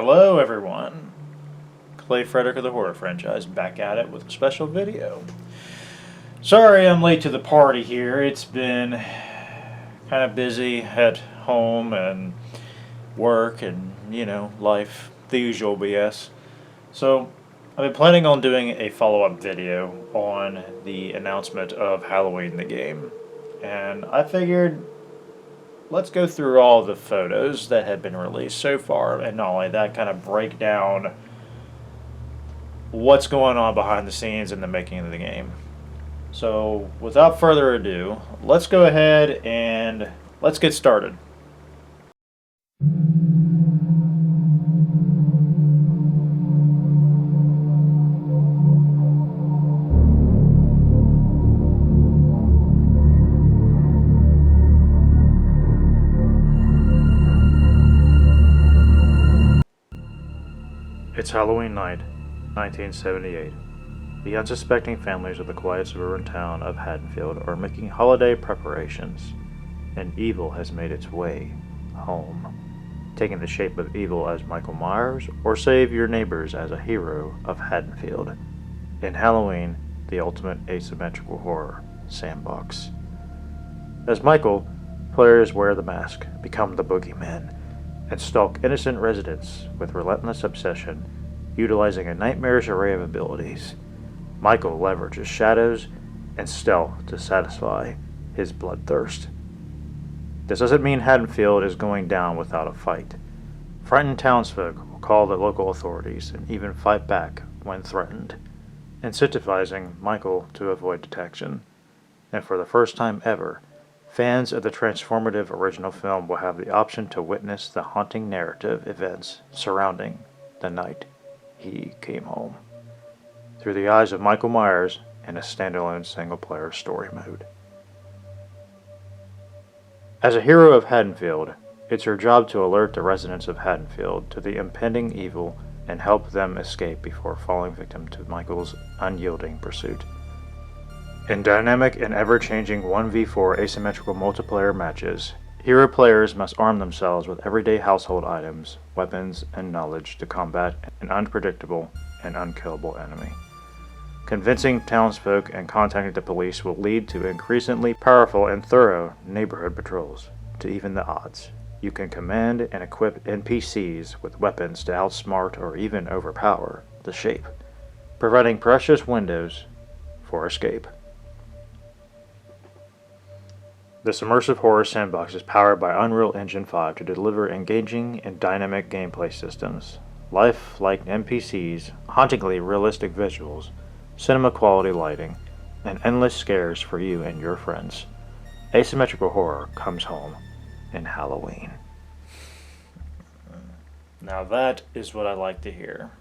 Hello everyone, Clay Frederick of the Horror Franchise back at it with a special video. Sorry I'm late to the party here. It's been kind of busy at home and work and, life, the usual BS. So I've been planning on doing a follow-up video on the announcement of Halloween the game. And I figured let's go through all the photos that have been released so far, and not only that, kind of break down what's going on behind the scenes in the making of the game. So without further ado, let's go ahead and let's get started. It's Halloween night, 1978. The unsuspecting families of the quiet suburban town of Haddonfield are making holiday preparations, and evil has made its way home, taking the shape of evil as Michael Myers or Save Your Neighbors as a hero of Haddonfield. In Halloween, the ultimate asymmetrical horror sandbox. As Michael, players wear the mask, become the boogeymen, and stalk innocent residents with relentless obsession, utilizing a nightmarish array of abilities. Michael leverages shadows and stealth to satisfy his bloodthirst. This doesn't mean Haddonfield is going down without a fight. Frightened townsfolk will call the local authorities and even fight back when threatened, incentivizing Michael to avoid detection. And for the first time ever, fans of the transformative original film will have the option to witness the haunting narrative events surrounding the night he came home, through the eyes of Michael Myers in a standalone single-player story mode. As a hero of Haddonfield, it's your job to alert the residents of Haddonfield to the impending evil and help them escape before falling victim to Michael's unyielding pursuit. In dynamic and ever-changing 1v4 asymmetrical multiplayer matches, hero players must arm themselves with everyday household items, weapons, and knowledge to combat an unpredictable and unkillable enemy. Convincing townsfolk and contacting the police will lead to increasingly powerful and thorough neighborhood patrols. To even the odds, you can command and equip NPCs with weapons to outsmart or even overpower the Shape, providing precious windows for escape. This immersive horror sandbox is powered by Unreal Engine 5 to deliver engaging and dynamic gameplay systems, lifelike NPCs, hauntingly realistic visuals, cinema-quality lighting, and endless scares for you and your friends. Asymmetrical horror comes home in Halloween. Now that is what I like to hear.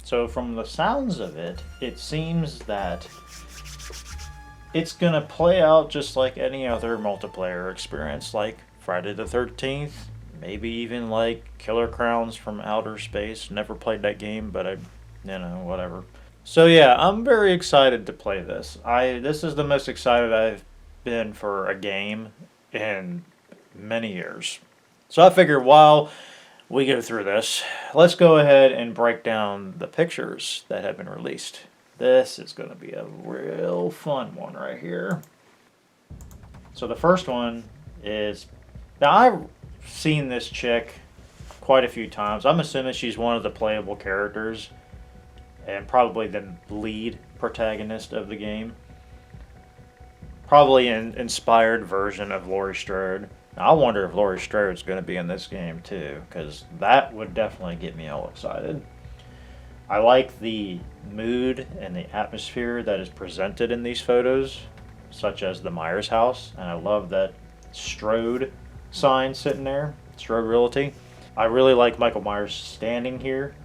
So from the sounds of it, it seems that it's gonna play out just like any other multiplayer experience, like Friday the 13th, maybe even like Killer Crowns from Outer Space. Never played that game, but whatever. So yeah, I'm very excited to play this. This is the most excited I've been for a game in many years. So I figured while we go through this, let's go ahead and break down the pictures that have been released. This is going to be a real fun one right here. So the first one is, now I've seen this chick quite a few times. I'm assuming she's one of the playable characters and probably the lead protagonist of the game. Probably an inspired version of Laurie Strode. Now, I wonder if Laurie Strode's going to be in this game too, because that would definitely get me all excited. I like the mood and the atmosphere that is presented in these photos, such as the Myers house, and I love that Strode sign sitting there, Strode Realty. I really like Michael Myers standing here,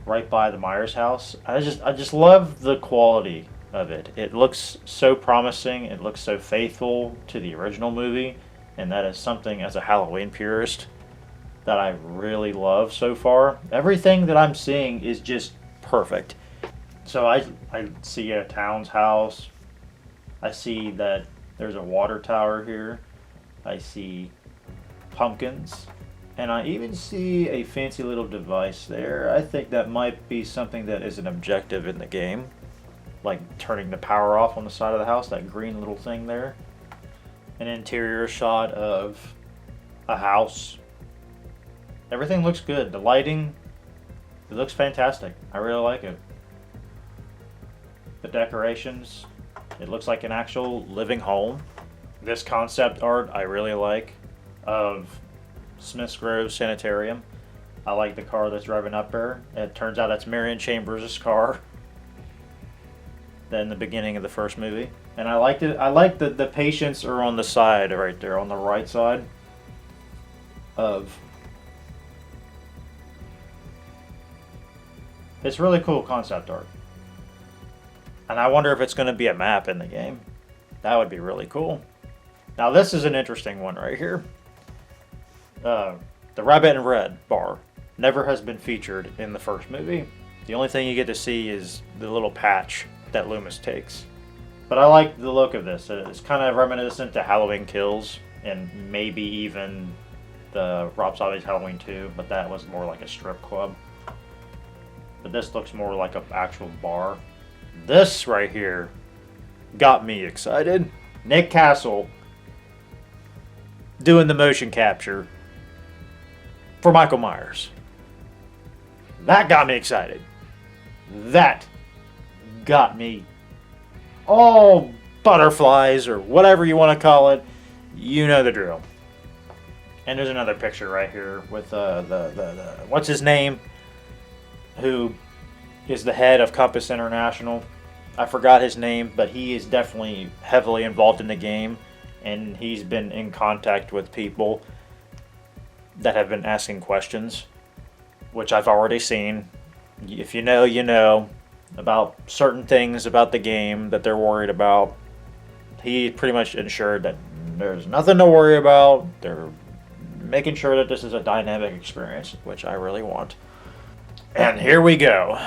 right by the Myers house. I just love the quality of it. It looks so promising, it looks so faithful to the original movie, and that is something as a Halloween purist that I really love so far. Everything that I'm seeing is just perfect. So I see a town's house. I see that there's a water tower here. I see pumpkins. And I even see a fancy little device there. I think that might be something that is an objective in the game. Like turning the power off on the side of the house, that green little thing there. An interior shot of a house. Everything looks good. The lighting, it looks fantastic. I really like it. The decorations, it looks like an actual living home. This concept art I really like of Smith's Grove Sanitarium. I like the car that's driving up there. It turns out that's Marion Chambers' car. In the beginning of the first movie. And I liked it. I like that the patients are on the side right there, on the right side of. It's really cool concept art. And I wonder if it's going to be a map in the game. That would be really cool. Now this is an interesting one right here. The Rabbit in Red bar never has been featured in the first movie. The only thing you get to see is the little patch that Loomis takes. But I like the look of this. It's kind of reminiscent to Halloween Kills and maybe even the Rob Zombie's Halloween 2, but that was more like a strip club. But this looks more like an actual bar. This right here got me excited. Nick Castle doing the motion capture for Michael Myers. That got me excited. That got me all butterflies, or whatever you want to call it. You know the drill. And there's another picture right here with the what's his name, who is the head of Compass International. I forgot his name, but he is definitely heavily involved in the game, and he's been in contact with people that have been asking questions, which I've already seen. If you know, you know, about certain things about the game that they're worried about. He pretty much ensured that there's nothing to worry about. They're making sure that this is a dynamic experience, which I really want. And here we go.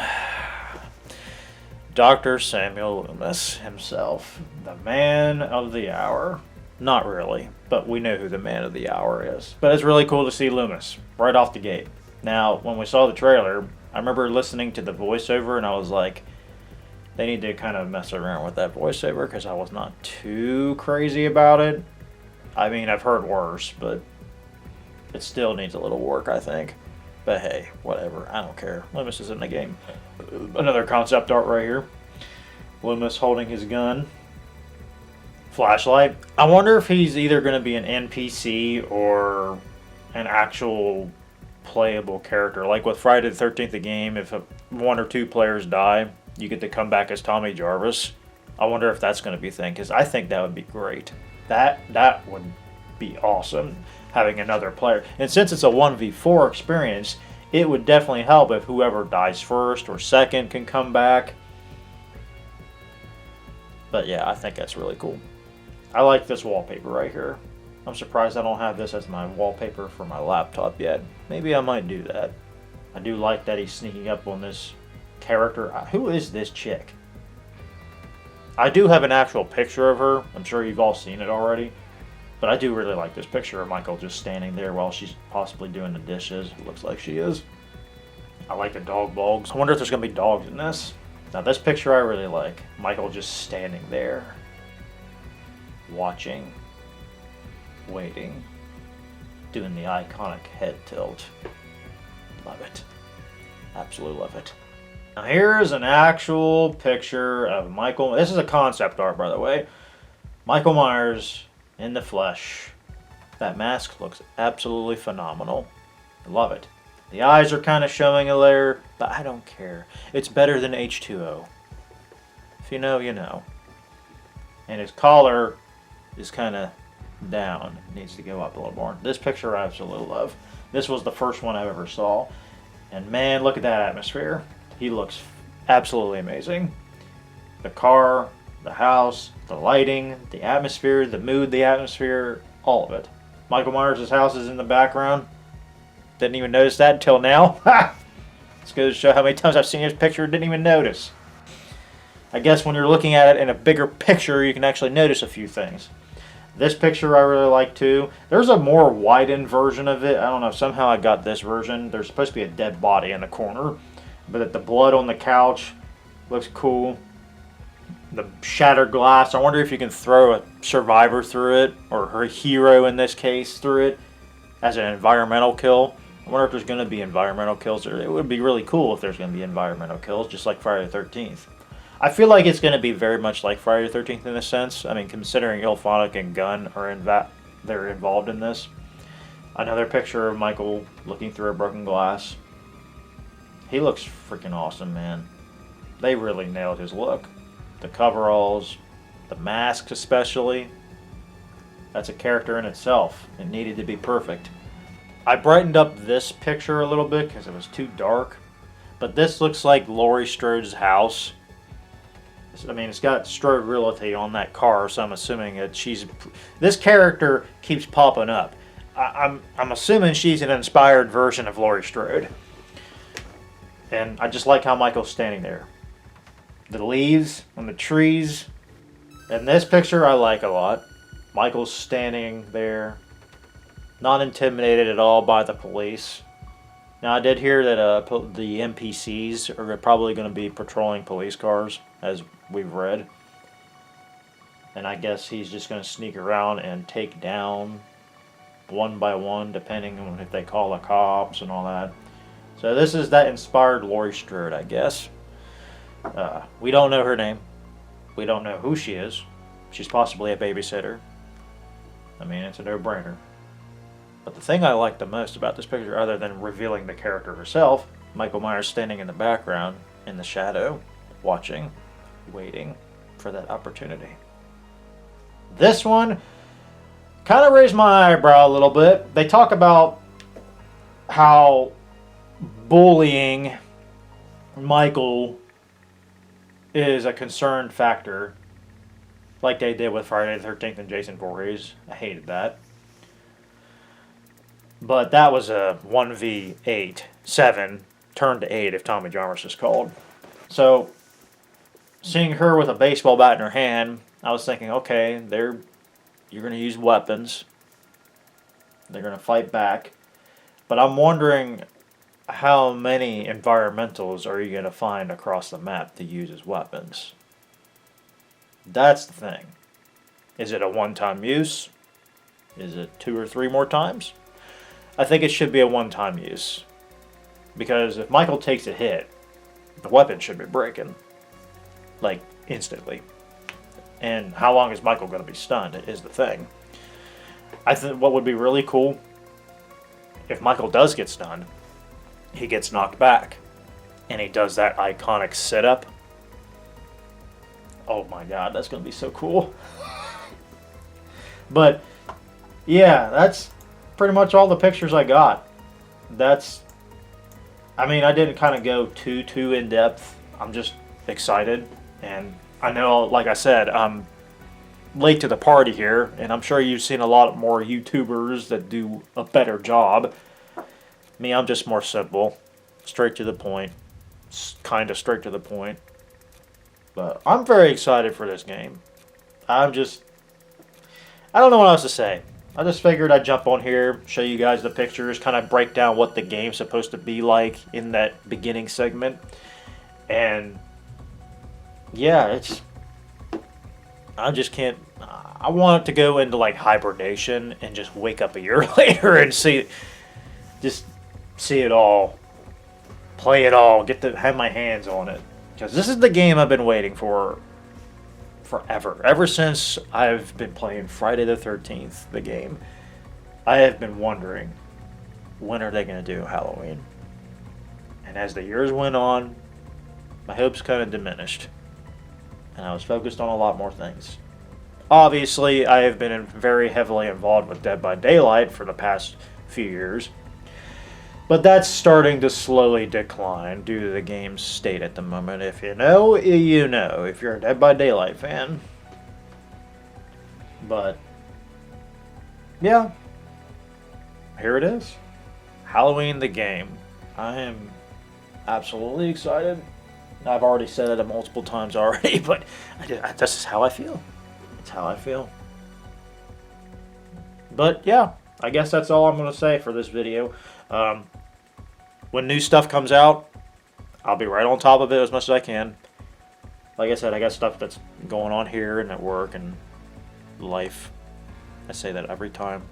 Dr. Samuel Loomis himself, the man of the hour. Not really, but we know who the man of the hour is. But it's really cool to see Loomis right off the gate. Now, when we saw the trailer, I remember listening to the voiceover and I was like, they need to kind of mess around with that voiceover because I was not too crazy about it. I mean, I've heard worse, but it still needs a little work, I think. But hey, whatever. I don't care. Loomis is in the game. Another concept art right here. Loomis holding his gun. Flashlight. I wonder if he's either going to be an NPC or an actual playable character. Like with Friday the 13th, the game, if one or two players die, you get to come back as Tommy Jarvis. I wonder if that's going to be a thing, because I think that would be great. That would be awesome, having another player. And since it's a 1v4 experience, it would definitely help if whoever dies first or second can come back. But yeah, I think that's really cool. I like this wallpaper right here. I'm surprised I don't have this as my wallpaper for my laptop yet. Maybe I might do that. I do like that he's sneaking up on this character. Who is this chick? I do have an actual picture of her. I'm sure you've all seen it already. But I do really like this picture of Michael just standing there while she's possibly doing the dishes. It looks like she is. I like the dog bulbs. I wonder if there's going to be dogs in this. Now this picture I really like. Michael just standing there. Watching. Waiting. Doing the iconic head tilt. Love it. Absolutely love it. Now here's an actual picture of Michael. This is a concept art, by the way. Michael Myers in the flesh. That mask looks absolutely phenomenal. I love it. The eyes are kind of showing a layer, but I don't care. It's better than H2O. If you know, you know. And his collar is kind of down. It needs to go up a little more. This picture I absolutely love. This was the first one I ever saw. And man, look at that atmosphere. He looks absolutely amazing. The car, the house, the lighting, the atmosphere, the mood, the atmosphere, all of it. Michael Myers' house is in the background. Didn't even notice that until now. Ha! It's going to show how many times I've seen this picture and didn't even notice. I guess when you're looking at it in a bigger picture, you can actually notice a few things. This picture I really like too. There's a more widened version of it. I don't know. Somehow I got this version. There's supposed to be a dead body in the corner, but the blood on the couch looks cool. The shattered glass. I wonder if you can throw a survivor through it, or her hero in this case through it, as an environmental kill. I wonder if there's going to be environmental kills. It would be really cool if there's going to be environmental kills, just like Friday the 13th. I feel like it's going to be very much like Friday the 13th in a sense. I mean, considering IllFonic and Gunn are they're involved in this. Another picture of Michael looking through a broken glass. He looks freaking awesome, man. They really nailed his look. The coveralls, the mask especially. That's a character in itself. It needed to be perfect. I brightened up this picture a little bit because it was too dark. But this looks like Laurie Strode's house. I mean, it's got Strode Realty on that car, so I'm assuming that this character keeps popping up. I'm assuming she's an inspired version of Laurie Strode. And I just like how Michael's standing there. The leaves on the trees. And this picture I like a lot. Michael's standing there, not intimidated at all by the police. Now, I did hear that the NPCs are probably going to be patrolling police cars, as we've read. And I guess he's just going to sneak around and take down one by one, depending on if they call the cops and all that. So this is that inspired Laurie Strode, I guess. We don't know her name. We don't know who she is. She's possibly a babysitter. I mean, it's a no-brainer. But the thing I like the most about this picture, other than revealing the character herself, Michael Myers standing in the background, in the shadow, watching, waiting for that opportunity. This one kind of raised my eyebrow a little bit. They talk about how bullying Michael is a concerned factor, like they did with Friday the 13th and Jason Voorhees. I hated that. But that was a 1v8, 7, turned to 8 if Tommy Jarvis is called. So, seeing her with a baseball bat in her hand, I was thinking, okay, you're going to use weapons. They're going to fight back. But I'm wondering, how many environmentals are you going to find across the map to use as weapons? That's the thing. Is it a one-time use? Is it 2 or 3 more times? I think it should be a one-time use. Because if Michael takes a hit, the weapon should be breaking. Like, instantly. And how long is Michael going to be stunned is the thing. I think what would be really cool, if Michael does get stunned, he gets knocked back. And he does that iconic sit-up. Oh my god, that's going to be so cool. But, yeah, that's pretty much all the pictures I got. I mean, I didn't kind of go too in depth. I'm just excited. And I know, like I said, I'm late to the party here. And I'm sure you've seen a lot more YouTubers that do a better job. Me, I'm just more simple. Straight to the point. Kind of straight to the point. But I'm very excited for this game. I don't know what else to say. I just figured I'd jump on here, show you guys the pictures, kind of break down what the game's supposed to be like in that beginning segment. And yeah, I just can't, I want it to go into like hibernation and just wake up a year later and see it all, play it all, have my hands on it. Because this is the game I've been waiting for forever. Ever since I've been playing Friday the 13th, the game, I have been wondering, when are they going to do Halloween? And as the years went on, my hopes kind of diminished. And I was focused on a lot more things. Obviously, I have been very heavily involved with Dead by Daylight for the past few years. But that's starting to slowly decline due to the game's state at the moment. If you know, you know. If you're a Dead by Daylight fan. But, yeah. Here it is. Halloween the game. I am absolutely excited. I've already said it multiple times already, but this is how I feel. It's how I feel. But yeah, I guess that's all I'm going to say for this video. When new stuff comes out, I'll be right on top of it as much as I can. Like I said, I got stuff that's going on here and at work and life. I say that every time,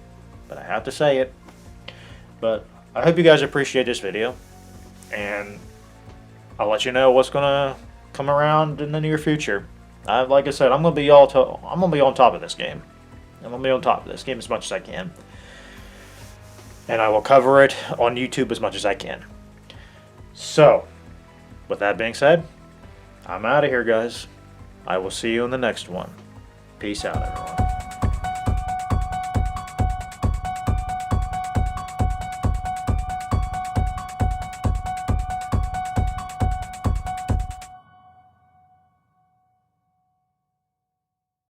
but I have to say it. But I hope you guys appreciate this video, and I'll let you know what's gonna come around in the near future. Like I said, I'm gonna be on top of this game. I'm gonna be on top of this game as much as I can, and I will cover it on YouTube as much as I can. So, with that being said, I'm out of here, guys. I will see you in the next one. Peace out, everyone.